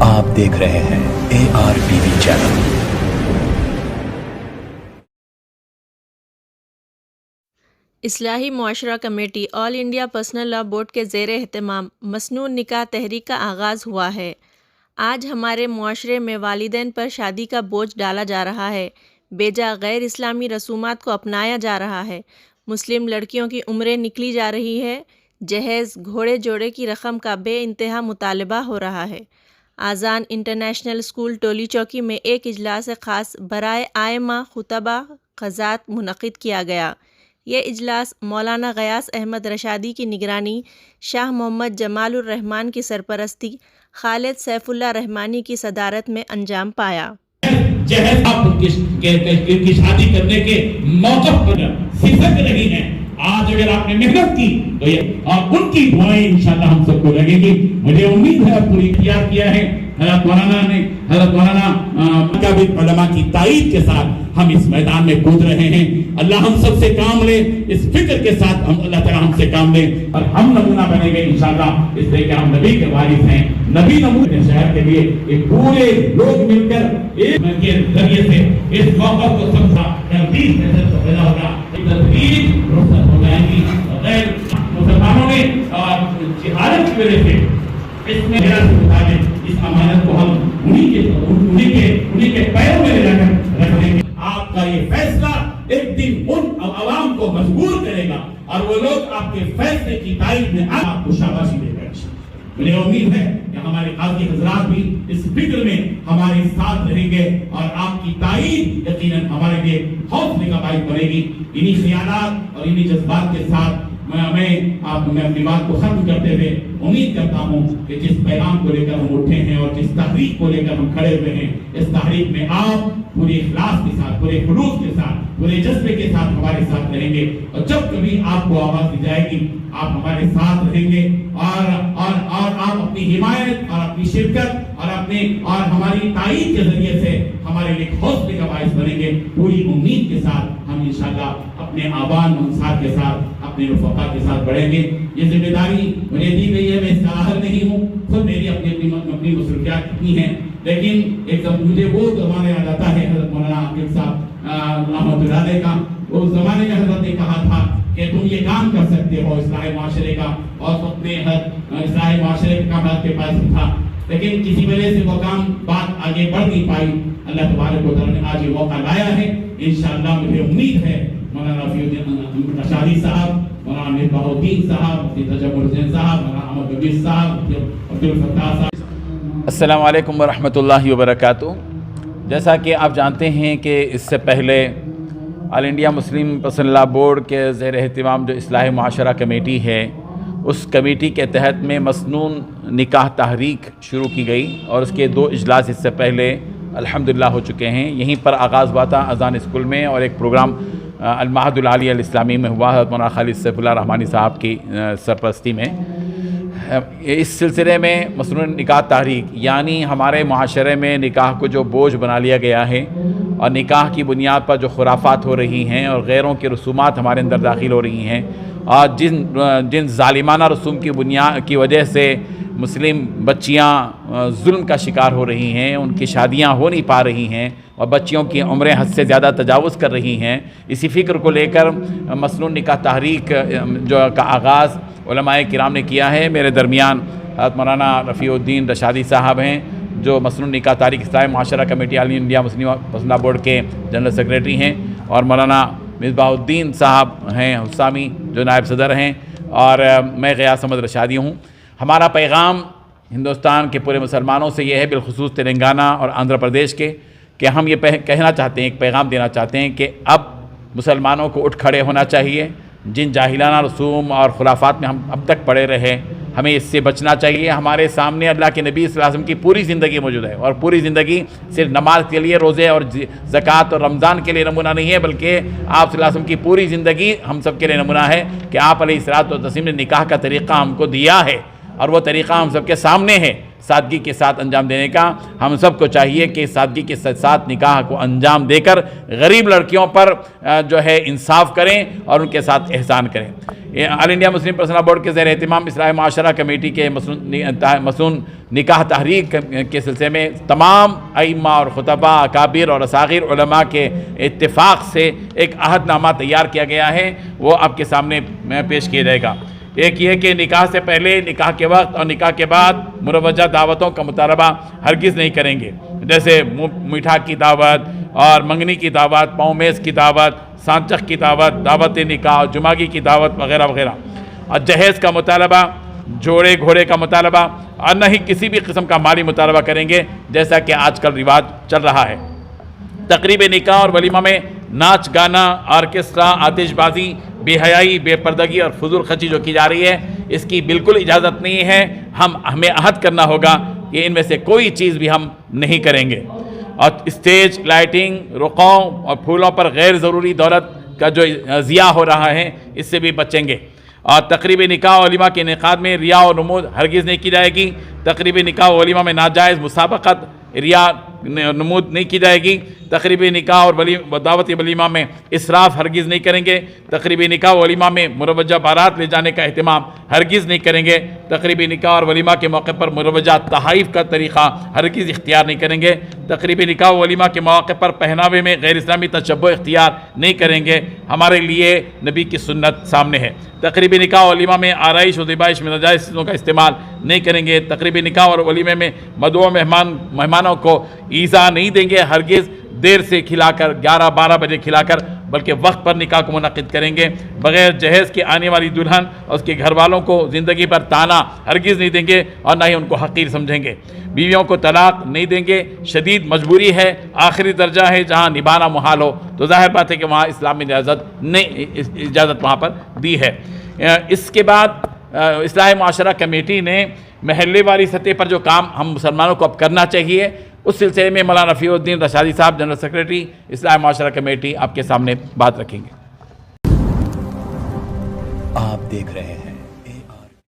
آپ دیکھ رہے ہیں ARTV چینل۔ اصلاحی معاشرہ committee all India personal law board کے زیر اہتمام مسنون نکاح تحریک کا آغاز ہوا ہے۔ آج ہمارے معاشرے میں والدین پر شادی کا بوجھ ڈالا جا رہا ہے، بیجا غیر اسلامی رسومات کو اپنایا جا رہا ہے، مسلم لڑکیوں کی عمریں نکلی جا رہی ہے، جہیز گھوڑے جوڑے کی رقم کا بے انتہا مطالبہ ہو رہا ہے۔ آذان انٹرنیشنل اسکول ٹولی چوکی میں ایک اجلاس خاص برائے ائمہ خطبہ قضات منعقد کیا گیا۔ یہ اجلاس مولانا غیاث احمد رشادی کی نگرانی، شاہ محمد جمال الرحمن کی سرپرستی، خالد سیف اللہ رحمانی کی صدارت میں انجام پایا۔ جہیز آپ کی شادی کرنے کے موقف پر سسک رہی ہیں، آج اگر آپ نے محنت کی تو یہ اور ان کی دعائیں انشاءاللہ ہم سب کو لگیں گی۔ مجھے امید ہے پوری اختیار کیا ہے حضرت مولانا مکابر علماء کی تائید کے ساتھ ہم اس میدان میں کود رہے ہیں۔ اللہ ہم سب سے کام لے، اس فکر کے ساتھ اللہ تعالیٰ ہم سے کام لے اور ہم نمونہ بنیں گے انشاءاللہ، اس لیے کہ ہم نبی کے وارث ہیں۔ نبی نمونے شہر کے لیے ایک پورے لوگ مل کر ایک کے ذریعے سے اس موقع کو سمجھا تردید سے پیدا ہوگا، تدبیر رخصت ہو جائیں گی۔ غیر مسلمانوں نے جہالت کی وجہ سے اس میں اس امانت کو ہم انہی کے پیروں میں لے جا کر رکھ دیں گے۔ آپ کا یہ فیصلہ ایک دن ان عوام کو مجبور کرے گا اور وہ لوگ آپ کے فیصلے کی تائید میں آپ کو شاباشی دے گا۔ مجھے امید ہے کہ ہمارے قاضی حضرات بھی اس فکر میں ہمارے ساتھ رہیں گے اور آپ کی تائید یقیناً ہمارے لیے حوصلے کا باعث بنے گی۔ انہی خیالات اور انہی جذبات کے ساتھ میں اپنی بات کو ختم کرتے ہوئے امید کرتا ہوں کہ جس پیغام کو لے کر ہم اٹھے ہیں اور جس تحریک کو لے کر ہم کھڑے ہوئے ہیں، اس تحریک میں آپ پورے اخلاص کے ساتھ، پورے خلوص کے ساتھ، پورے جذبے کے ساتھ ہمارے ساتھ رہیں گے اور جب کبھی آپ کو آواز دی جائے گی آپ ہمارے ساتھ رہیں گے اور آپ اپنی حمایت اور اپنی شرکت اور ہماری تائید کے ذریعے سے ہمارے لیے حوصلے کا باعث بنیں گے۔ پوری امید کے ساتھ ہم انشاءاللہ اپنے آبان انصار کے ساتھ، اپنے رفقا کے ساتھ بڑھیں گے۔ یہ ذمہ داری مجھے دی گئی ہے، میں اس کا اہل نہیں ہوں، خود میری اپنی مصروفیات کتنی ہیں، لیکن ایک مجھے وہ زمانے یاد آتا ہے حضرت مولانا عاقب صاحب رحمۃ اللہ علیہ کا۔ اس زمانے میں حضرت نے کہا تھا کہ تم یہ کام کر سکتے ہو اصلاح معاشرے کا، اور وقت میں اصلاح معاشرے کا کام آپ کے پاس تھا، لیکن کسی وجہ سے وہ کام بات آگے بڑھ نہیں پائی۔ اللہ تبارک و تعالیٰ نے آج یہ موقع لایا ہے، انشاءاللہ مجھے امید ہے مولانا رفیع الدین رشادی صاحب، مولانا مصباح الدین صاحب، مفتی تجمل حسین صاحب، مولانا احمد نبیل صاحب، عبدالفتاح صاحب۔ السلام علیکم ورحمۃ اللہ وبرکاتہ۔ جیسا کہ آپ جانتے ہیں کہ اس سے پہلے all India Muslim personal law board کے زیر اہتمام جو اصلاح معاشرہ کمیٹی ہے، اس کمیٹی کے تحت میں مسنون نکاح تحریک شروع کی گئی اور اس کے 2 اجلاس اس سے پہلے الحمدللہ ہو چکے ہیں۔ یہیں پر آغاز ہوا تھا اذان اسکول میں، اور ایک پروگرام المعہد العالی الاسلامی میں ہوا حضرت مولانا خالد سیف اللہ رحمانی صاحب کی سرپرستی میں۔ اس سلسلے میں مسنون نکاح تحریک یعنی ہمارے معاشرے میں نکاح کو جو بوجھ بنا لیا گیا ہے اور نکاح کی بنیاد پر جو خرافات ہو رہی ہیں اور غیروں کی رسومات ہمارے اندر داخل ہو رہی ہیں، اور جن ظالمانہ رسوم کی بنیاد کی وجہ سے مسلم بچیاں ظلم کا شکار ہو رہی ہیں، ان کی شادیاں ہو نہیں پا رہی ہیں اور بچیوں کی عمریں حد سے زیادہ تجاوز کر رہی ہیں، اسی فکر کو لے کر مسنون نکاح تحریک کا آغاز علماء کرام نے کیا ہے۔ میرے درمیان حضرت مولانا رفیع الدین رشادی صاحب ہیں جو مسنون نکاح تحریک اصلاح معاشرہ committee all India Muslim personal law board کے جنرل سیکریٹری ہیں، اور مولانا مصباح الدین صاحب ہیں حسامی جو نائب صدر ہیں، اور میں غیاث احمد رشادی ہوں۔ ہمارا پیغام ہندوستان کے پورے مسلمانوں سے یہ ہے، بالخصوص تلنگانہ اور آندھرا پردیش کے، کہ ہم یہ کہنا چاہتے ہیں، ایک پیغام دینا چاہتے ہیں کہ اب مسلمانوں کو اٹھ کھڑے ہونا چاہیے۔ جن جاہلانہ رسوم اور خرافات میں ہم اب تک پڑے رہے، ہمیں اس سے بچنا چاہیے۔ ہمارے سامنے اللہ کے نبی صلی اللہ علیہ وسلم کی پوری زندگی موجود ہے، اور پوری زندگی صرف نماز کے لیے، روزے اور زکوٰۃ اور رمضان کے لیے نمونہ نہیں ہے، بلکہ آپ صلی اللہ علیہ وسلم کی پوری زندگی ہم سب کے لیے نمونہ ہے کہ آپ علیہ الصلوۃ والتسلیم نے نکاح کا طریقہ ہم کو دیا ہے، اور وہ طریقہ ہم سب کے سامنے ہے۔ سادگی کے ساتھ انجام دینے کا. ہم سب کو چاہیے کہ سادگی کے ساتھ نکاح کو انجام دے کر غریب لڑکیوں پر جو ہے انصاف کریں اور ان کے ساتھ احسان کریں. آل انڈیا مسلم پرسنل لا بورڈ کے زیر اہتمام اصلاح معاشرہ کمیٹی کے مسنون نکاح تحریک کے سلسلے میں تمام ائمہ اور خطباء، اکابر اور اصاغر علماء کے اتفاق سے ایک عہد نامہ تیار کیا گیا ہے، وہ آپ کے سامنے پیش کیا جائے گا. ایک یہ کہ نکاح سے پہلے، نکاح کے وقت اور نکاح کے بعد مروجہ دعوتوں کا مطالبہ ہرگز نہیں کریں گے، جیسے میٹھا کی دعوت اور منگنی کی دعوت، پاؤں میز کی دعوت، سانچخ کی دعوت، دعوت نکاح، جمعگی کی دعوت وغیرہ وغیرہ. اور جہیز کا مطالبہ، جوڑے گھوڑے کا مطالبہ، اور نہ ہی کسی بھی قسم کا مالی مطالبہ کریں گے جیسا کہ آج کل رواج چل رہا ہے. تقریب نکاح اور ولیمہ میں ناچ گانا، آرکیسٹرا، آتش بازی، بے حیائی، بے پردگی اور فضول خرچی جو کی جا رہی ہے، اس کی بالکل اجازت نہیں ہے. ہمیں عہد کرنا ہوگا کہ ان میں سے کوئی چیز بھی ہم نہیں کریں گے. اور اسٹیج لائٹنگ، رقوں اور پھولوں پر غیر ضروری دولت کا جو ضیاع ہو رہا ہے، اس سے بھی بچیں گے. اور تقریب نکاح و ولیمہ کے انعقاد میں ریا و نمود ہرگز نہیں کی جائے گی. تقریب نکاح و ولیمہ میں ناجائز مسابقت، ریا نمود نہیں کی جائے گی. تقریب نکاح اور دعوت ولیمہ میں اسراف ہرگز نہیں کریں گے. تقریب نکاح و ولیمہ میں مروجہ بارات لے جانے کا اہتمام ہرگز نہیں کریں گے. تقریب نکاح اور ولیمہ کے موقع پر مروجہ تحائف کا طریقہ ہرگز اختیار نہیں کریں گے. تقریب نکاح و ولیمہ کے مواقع پر پہناوے میں غیر اسلامی تشبہ اختیار نہیں کریں گے. ہمارے لیے نبی کی سنت سامنے ہے. تقریب نکاح و ولیمہ میں آرائش و زیبائش میں ناجائز چیزوں کا استعمال نہیں کریں گے. تقریب نکاح اور ولیمے میں مدعو مہمانوں کو ایذا نہیں دیں گے. ہرگز دیر سے کھلا کر، 11-12 بجے کھلا کر، بلکہ وقت پر نکاح کو منعقد کریں گے. بغیر جہیز کے آنے والی دلہن اور اس کے گھر والوں کو زندگی پر تانا ہرگز نہیں دیں گے اور نہ ہی ان کو حقیر سمجھیں گے. بیویوں کو طلاق نہیں دیں گے. شدید مجبوری ہے، آخری درجہ ہے جہاں نبھانا محال ہو تو ظاہر بات ہے کہ وہاں اسلام میں اجازت وہاں پر دی ہے. اس کے بعد اصلاح معاشرہ کمیٹی نے محلے والی سطح پر جو کام ہم مسلمانوں کو اب کرنا چاہیے، اس سلسلے میں مولانا رفیع الدین رشادی صاحب جنرل سیکریٹری اصلاح معاشرہ کمیٹی آپ کے سامنے بات رکھیں گے. آپ دیکھ رہے ہیں